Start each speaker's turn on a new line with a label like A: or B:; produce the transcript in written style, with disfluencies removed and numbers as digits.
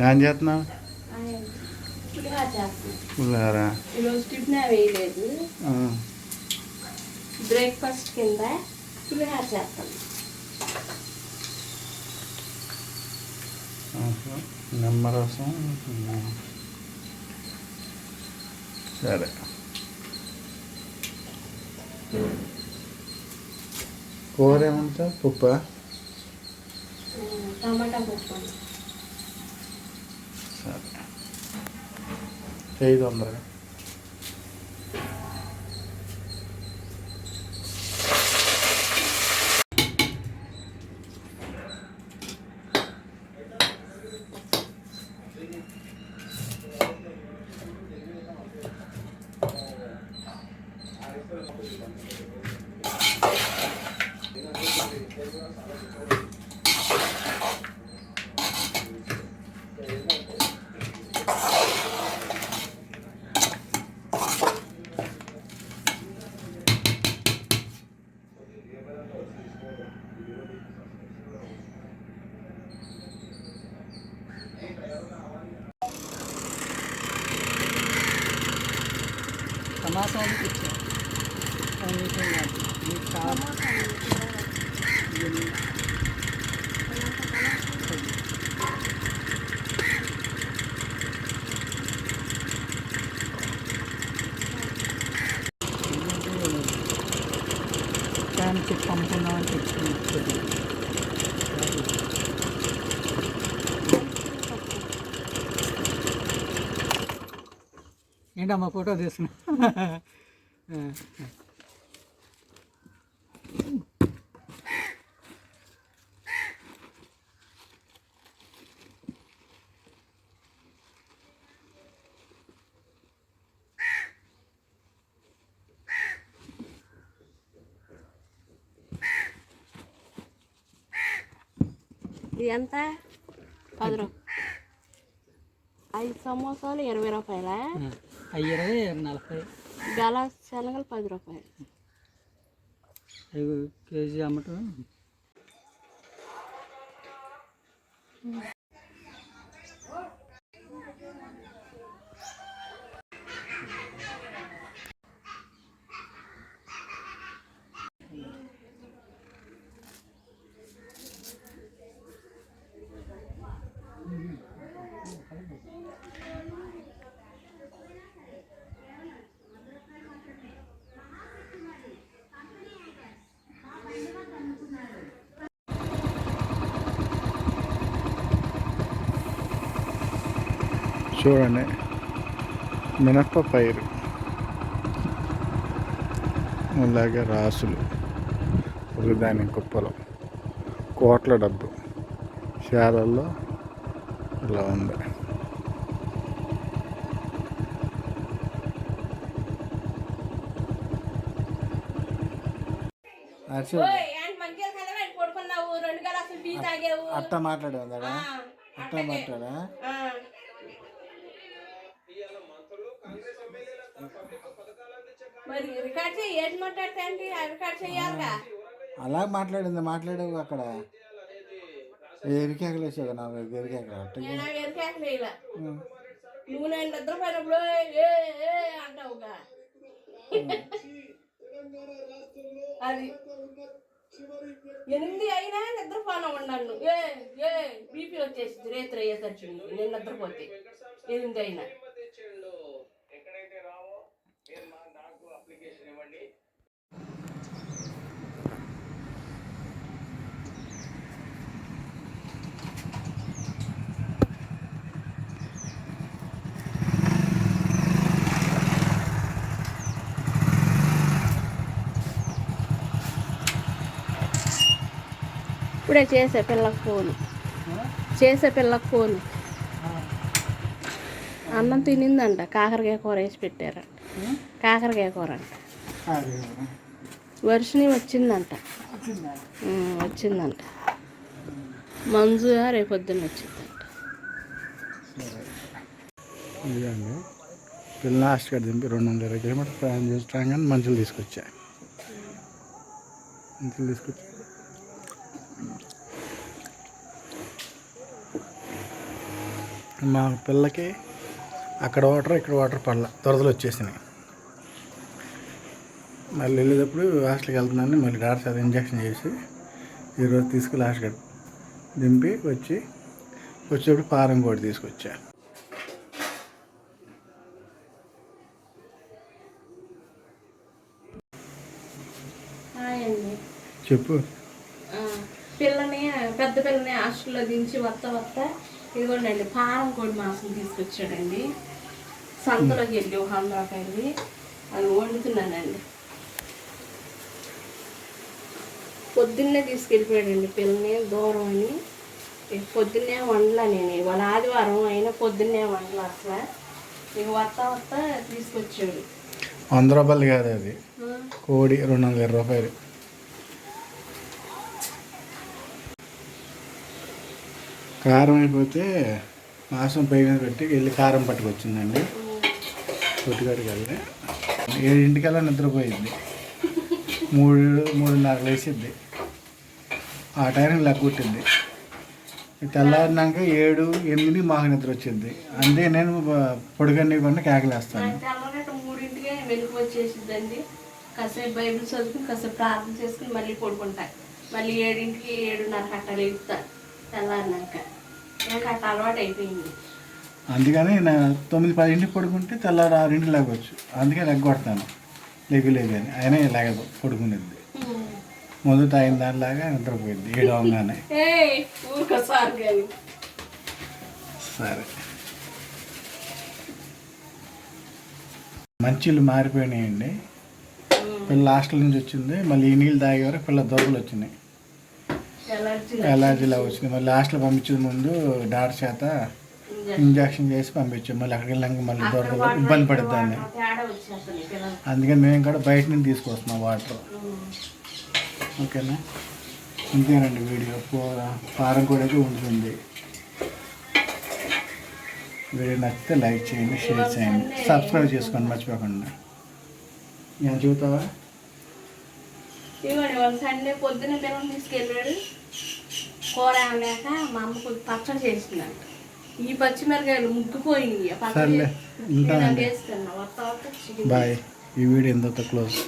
A: ఏం చేస్తున్నావు? పులిహోర
B: ఈరోజు టిఫిన్ వేయలేదు. బ్రేక్ఫాస్ట్ కింద పులిహోర చేస్తాను.
A: నిమ్మరసం. సరే, కూర ఏమంటా? పప్పు,
B: టమాటా పప్పు.
A: సరే, చేయి తొందరగా.
C: సమాసానికి ఇచ్చాను. మీకు కావాలి దానికి పంపుదామని తెచ్చుకున్నాను. ఏంటమ్మా ఫోటో తీస్తున్నా?
B: ఎంత? 10 రూపాయలు. 5 సమోసాలు 20 రూపాయలా?
C: 20, 40.
B: గల శనగలు 10 రూపాయలు.
C: కేజీ అమ్మటం.
A: చూడండి, మినప్ప పైరు, అలాగే రాసులు, వృధాన్యం కుప్పలు, కోట్ల డబ్బు శాలల్లో ఇలా ఉంది. అట్ట మాట్లాడా? అట్ట మాట్లాడా? అలా మాట్లాడింది. మాట్లాడేవు అక్కడ ఎరికేకలు వేసావు. నాకు ఎరికేకలు
B: నువ్వు నేను నిద్రపోయినప్పుడు అంటావుగా. అది 8 అయినా నిద్రపోనా ఉన్నాను. బీపీ వచ్చేసింది రేత్రి అయ్యేసరికి. నేను నిద్రపోతే 8 అయినా. ఇప్పుడే చేసే పిల్లకి ఫోను. అన్నం తినిందంట. కాకరకాయ కూర వేసి పెట్టారంట. కాకరకాయ కూర అంట. వర్షిని వచ్చిందంట. మంజు రేపొద్దున్న వచ్చిందంట.
A: ఇదండి, పిల్ల లాస్ట్ కట్ దింపి 220 కిలోమీటర్ ప్రయాణం చేస్తాం. కానీ మంచులు తీసుకొచ్చా. మా పిల్లకి అక్కడ వాటర్ ఇక్కడ వాటర్ పడల దొరదలు వచ్చేసినాయి. మళ్ళీ వెళ్ళేటప్పుడు హాస్టల్కి వెళ్తున్నాను, మళ్ళీ డాక్టర్ సార్ ఇంజక్షన్ చేసి ఈరోజు తీసుకెళ్ళి హాస్టల్ దింపి వచ్చేటప్పుడు పారం కూడా తీసుకొచ్చా.
B: హాయ్ అండి.
A: చెప్పు.
B: పెద్ద పిల్లని హాస్టల్లో దించి వస్తా ఇదిగోండి పారం కోడి మాంసం తీసుకొచ్చాడండి. సంతలోకి వెళ్ళి 100 రూపాయలు అది వండుతున్నానండి. పొద్దున్నే తీసుకెళ్ళిపోయాడండి పిల్లని దూరం అని. పొద్దున్నే వండలా నేను, ఇవాళ ఆదివారం అయినా పొద్దున్నే వండలా అసలు. ఇక వస్తా తీసుకొచ్చాడు.
A: 100 రూపాయలు కాదు అది, కోడి 220 రూపాయలు. కారం అయిపోతే మాంసం పై మీద పెట్టి వెళ్ళి కారం పట్టుకొచ్చిందండి. కొట్టుకాడికి వెళ్ళి 7 నిద్రపోయింది. 3:30 లేచిద్ది. ఆ టైంకి లెక్కొట్టింది. తెల్లారినాక 7, 8 మాకు నిద్ర వచ్చింది. అంతే నేను పొడిగండి కొన్ని కేకలేస్తాను.
B: తెల్లనట్టు 3ంటికే వెలుగు వచ్చేసిద్దండి. కాసేపు బైబిల్ చదువుకుని కాసేపు ప్రార్థన చేసుకుని మళ్ళీ పడుకుంటాను. మళ్ళీ 7ంటికి 7:30 కట్ట లేపుతాను తెల్లారినాక. నాకు అట్ట అలవాటు అయిపోయింది.
A: అందుకని 9, 10ంటికి పడుకుంటే తెల్లారి 6ంటికి లేవచ్చు. అందుకే లెగ్గొడతాను లేగులేదు అని. అయినా లేగదు, పడుకునేది. మొదట అయిన దానిలాగా నిద్రపోయింది 7 అవగానే.
B: ఊరికోసారి కానీ
A: సరే, మంచిలు మారిపోయినాయండి. పిల్ల హాస్టల్ నుంచి వచ్చింది, మళ్ళీ ఈ నీళ్ళు తాగే వరకు పిల్ల దొరకలు వచ్చినాయి, ఎలర్జీలా వచ్చినాయి. మళ్ళీ హాస్టల్ పంపించే ముందు డాక్టర్ చేత ఇంజక్షన్ చేసి పంపించాం. మళ్ళీ అక్కడికి వెళ్ళాక మళ్ళీ దొరకలు ఇబ్బంది పడుతుంది. అందుకని మేము కూడా బయట నుంచి తీసుకొస్తున్నాం వాటర్. ఓకేనా, ఇంతేనండి వీడియో. పారం కూడా ఉంటుంది. వీడియో నచ్చితే లైక్ చేయండి, షేర్ చేయండి, సబ్స్క్రైబ్ చేసుకోండి మర్చిపోకుండా. నేను చూస్తావా?
B: ఇవ్వండి వాళ్ళు సండే పొద్దున్న పిల్లలు తీసుకెళ్ళాడు. కూర ఏమలేక మా అమ్మ కొద్ది పచ్చడి చేసిందంట. ఈ పచ్చిమిరకాయలు ముగ్గిపోయింది.
A: సర్లే, ఉంటానండి.
B: వేసుకున్నా వస్తా
A: బాయ్. ఈ వీడియో ఎంతో క్లోజ్.